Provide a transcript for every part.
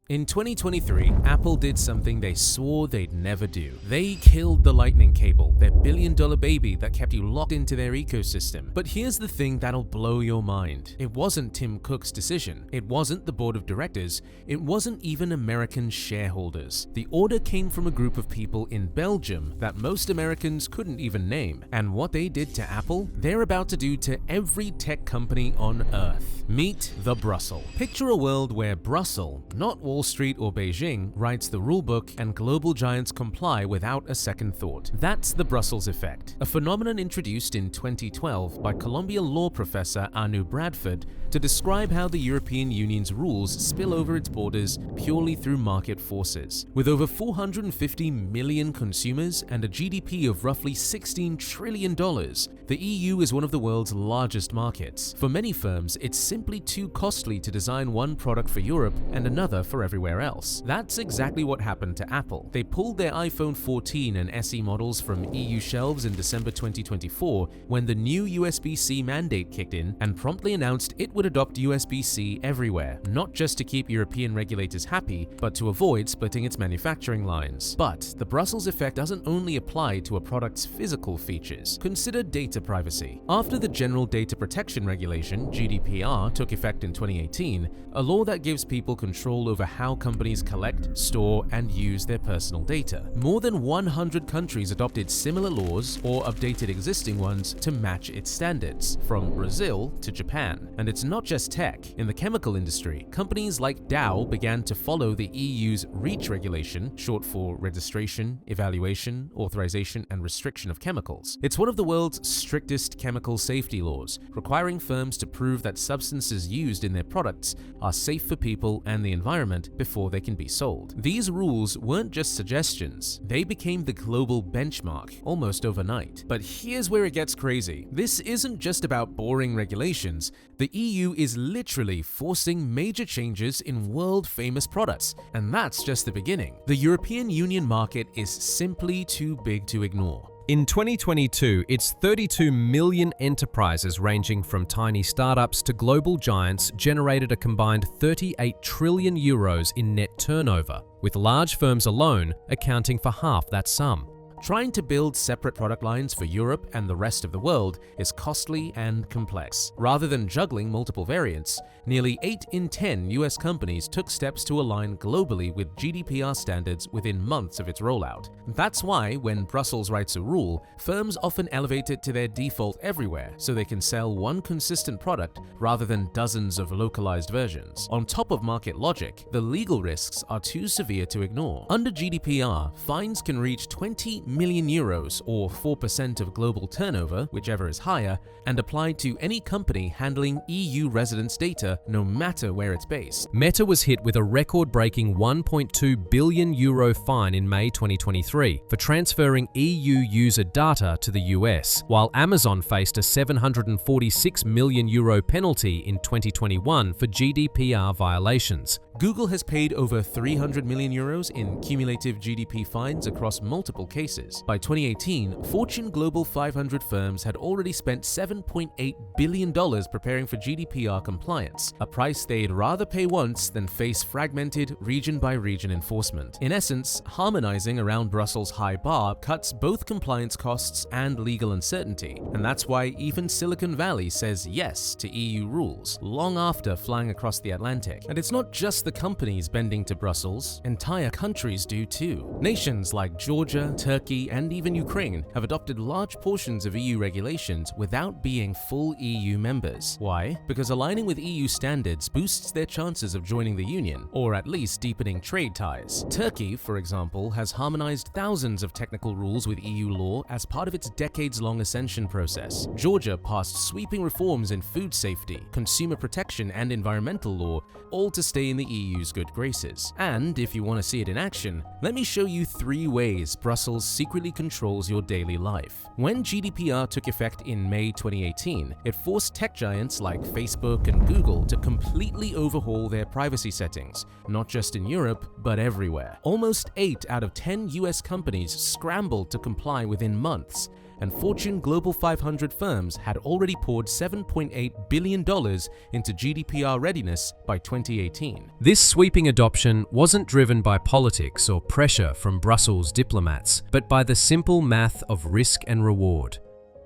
In 2023, Apple did something they swore they'd never do. They killed the Lightning cable, their billion-dollar baby that kept you locked into their ecosystem. But here's the thing that'll blow your mind. It wasn't Tim Cook's decision. It wasn't the board of directors. It wasn't even American shareholders. The order came from a group of people in Belgium that most Americans couldn't even name. And what they did to Apple, they're about to do to every tech company on Earth. Meet the Brussels. Picture a world where Brussels, not Wall Street or Beijing, writes the rulebook and global giants comply without a second thought. That's the Brussels effect, a phenomenon introduced in 2012 by Columbia law professor Anu Bradford to describe how the European Union's rules spill over its borders purely through market forces. With over 450 million consumers and a GDP of roughly $16 trillion, the EU is one of the world's largest markets. For many firms, it's simply too costly to design one product for Europe and another for everywhere else. That's exactly what happened to Apple. They pulled their iPhone 14 and SE models from EU shelves in December 2024 when the new USB-C mandate kicked in and promptly announced it would adopt USB-C everywhere, not just to keep European regulators happy, but to avoid splitting its manufacturing lines. But the Brussels effect doesn't only apply to a product's physical features. Consider data privacy. After the General Data Protection Regulation, GDPR, took effect in 2018, a law that gives people control over how companies collect, store, and use their personal data. More than 100 countries adopted similar laws or updated existing ones to match its standards, from Brazil to Japan. And it's not just tech. In the chemical industry, companies like Dow began to follow the EU's REACH regulation, short for Registration, Evaluation, Authorization, and Restriction of Chemicals. It's one of the world's strictest chemical safety laws, requiring firms to prove that substances used in their products are safe for people and the environment before they can be sold. These rules weren't just suggestions, they became the global benchmark almost overnight. But here's where it gets crazy. This isn't just about boring regulations. The EU is literally forcing major changes in world-famous products, and that's just the beginning. The European Union market is simply too big to ignore. In 2022, its 32 million enterprises ranging from tiny startups to global giants generated a combined 38 trillion euros in net turnover, with large firms alone accounting for half that sum. Trying to build separate product lines for Europe and the rest of the world is costly and complex. Rather than juggling multiple variants, nearly 8 in 10 US companies took steps to align globally with GDPR standards within months of its rollout. That's why, when Brussels writes a rule, firms often elevate it to their default everywhere so they can sell one consistent product rather than dozens of localized versions. On top of market logic, the legal risks are too severe to ignore. Under GDPR, fines can reach 20 million euros or 4% of global turnover, whichever is higher, and applied to any company handling EU residents' data no matter where it's based. Meta was hit with a record-breaking 1.2 billion euro fine in May 2023 for transferring EU user data to the US, while Amazon faced a 746 million euro penalty in 2021 for GDPR violations. Google has paid over 300 million euros in cumulative GDP fines across multiple cases. By 2018, Fortune Global 500 firms had already spent $7.8 billion preparing for GDPR compliance, a price they'd rather pay once than face fragmented region-by-region enforcement. In essence, harmonizing around Brussels' high bar cuts both compliance costs and legal uncertainty, and that's why even Silicon Valley says yes to EU rules, long after flying across the Atlantic. And it's not just the companies bending to Brussels, entire countries do too. Nations like Georgia, Turkey, and even Ukraine have adopted large portions of EU regulations without being full EU members. Why? Because aligning with EU standards boosts their chances of joining the Union, or at least deepening trade ties. Turkey, for example, has harmonized thousands of technical rules with EU law as part of its decades-long ascension process. Georgia passed sweeping reforms in food safety, consumer protection, and environmental law, all to stay in the EU's good graces. And if you want to see it in action, let me show you 3 ways Brussels secretly controls your daily life. When GDPR took effect in May 2018, it forced tech giants like Facebook and Google to completely overhaul their privacy settings, not just in Europe, but everywhere. Almost 8 out of 10 US companies scrambled to comply within months, and Fortune Global 500 firms had already poured $7.8 billion into GDPR readiness by 2018. This sweeping adoption wasn't driven by politics or pressure from Brussels diplomats, but by the simple math of risk and reward.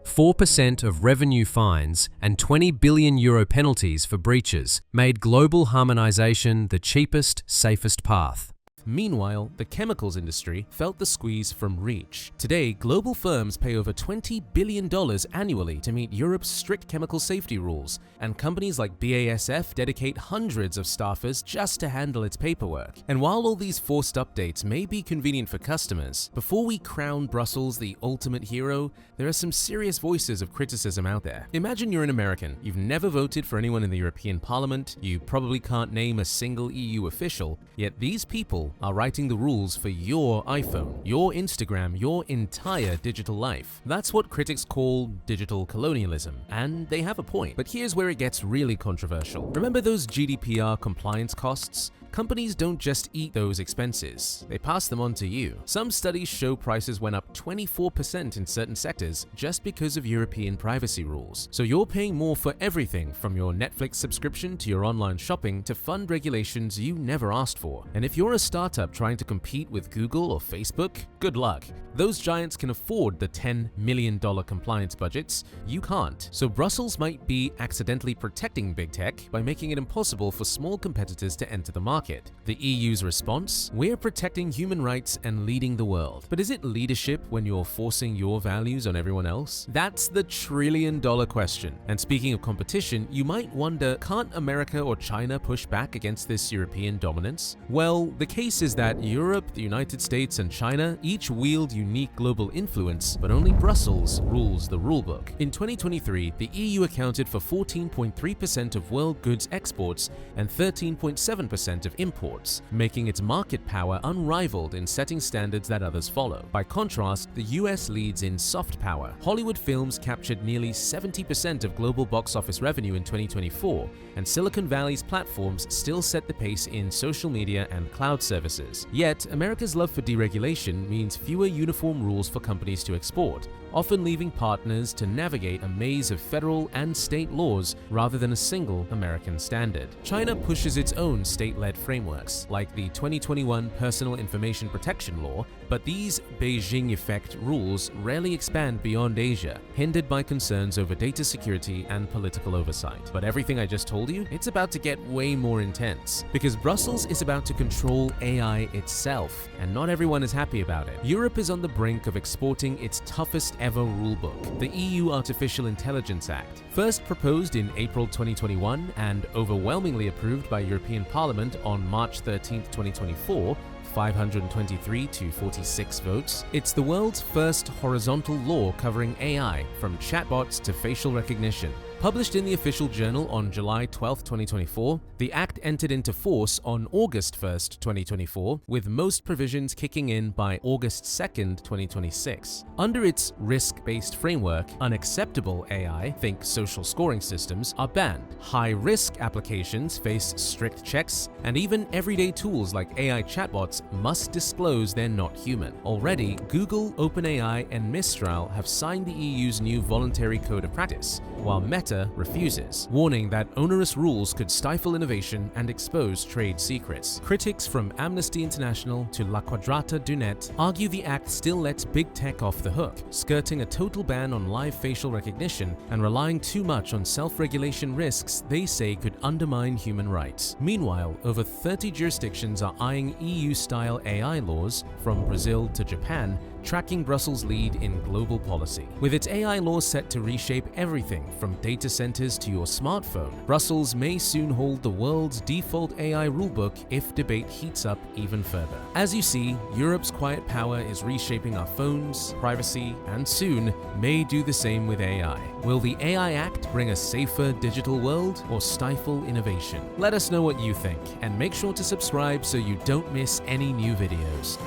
4% of revenue fines and €20 billion penalties for breaches made global harmonization the cheapest, safest path. Meanwhile, the chemicals industry felt the squeeze from REACH. Today, global firms pay over $20 billion annually to meet Europe's strict chemical safety rules, and companies like BASF dedicate hundreds of staffers just to handle its paperwork. And while all these forced updates may be convenient for customers, before we crown Brussels the ultimate hero, there are some serious voices of criticism out there. Imagine you're an American, you've never voted for anyone in the European Parliament, you probably can't name a single EU official, yet these people are writing the rules for your iPhone, your Instagram, your entire digital life. That's what critics call digital colonialism, and they have a point. But here's where it gets really controversial. Remember those GDPR compliance costs? Companies don't just eat those expenses, they pass them on to you. Some studies show prices went up 24% in certain sectors just because of European privacy rules. So you're paying more for everything from your Netflix subscription to your online shopping to fund regulations you never asked for. And if you're a startup trying to compete with Google or Facebook, good luck. Those giants can afford the $10 million compliance budgets. You can't. So Brussels might be accidentally protecting big tech by making it impossible for small competitors to enter the market. The EU's response? We're protecting human rights and leading the world. But is it leadership when you're forcing your values on everyone else? That's the trillion-dollar question. And speaking of competition, you might wonder, can't America or China push back against this European dominance? Well, the case is that Europe, the United States, and China each wield unique global influence, but only Brussels rules the rulebook. In 2023, the EU accounted for 14.3% of world goods exports and 13.7% of imports, making its market power unrivaled in setting standards that others follow. By contrast, the US leads in soft power. Hollywood films captured nearly 70% of global box office revenue in 2024, and Silicon Valley's platforms still set the pace in social media and cloud services. Yet, America's love for deregulation means fewer uniform rules for companies to export, often leaving partners to navigate a maze of federal and state laws rather than a single American standard. China pushes its own state-led frameworks, like the 2021 Personal Information Protection Law, but these Beijing effect rules rarely expand beyond Asia, hindered by concerns over data security and political oversight. But everything I just told you, it's about to get way more intense, because Brussels is about to control AI itself, and not everyone is happy about it. Europe is on the brink of exporting its toughest ever rulebook, the EU Artificial Intelligence Act. First proposed in April 2021 and overwhelmingly approved by European Parliament on March 13, 2024, 523 to 46 votes. It's the world's first horizontal law covering AI, from chatbots to facial recognition. Published in the official journal on July 12, 2024, the Act entered into force on August 1, 2024, with most provisions kicking in by August 2, 2026. Under its risk-based framework, unacceptable AI, think social scoring systems, are banned. High-risk applications face strict checks, and even everyday tools like AI chatbots must disclose they're not human. Already, Google, OpenAI, and Mistral have signed the EU's new voluntary code of practice, while Meta refuses, warning that onerous rules could stifle innovation and expose trade secrets. Critics from Amnesty International to La Quadrata du Net argue the act still lets big tech off the hook, skirting a total ban on live facial recognition and relying too much on self-regulation risks they say could undermine human rights. Meanwhile, over 30 jurisdictions are eyeing EU-style AI laws, from Brazil to Japan, tracking Brussels' lead in global policy. With its AI laws set to reshape everything from data centers to your smartphone, Brussels may soon hold the world's default AI rulebook if debate heats up even further. As you see, Europe's quiet power is reshaping our phones, privacy, and soon may do the same with AI. Will the AI Act bring a safer digital world or stifle innovation? Let us know what you think, and make sure to subscribe so you don't miss any new videos.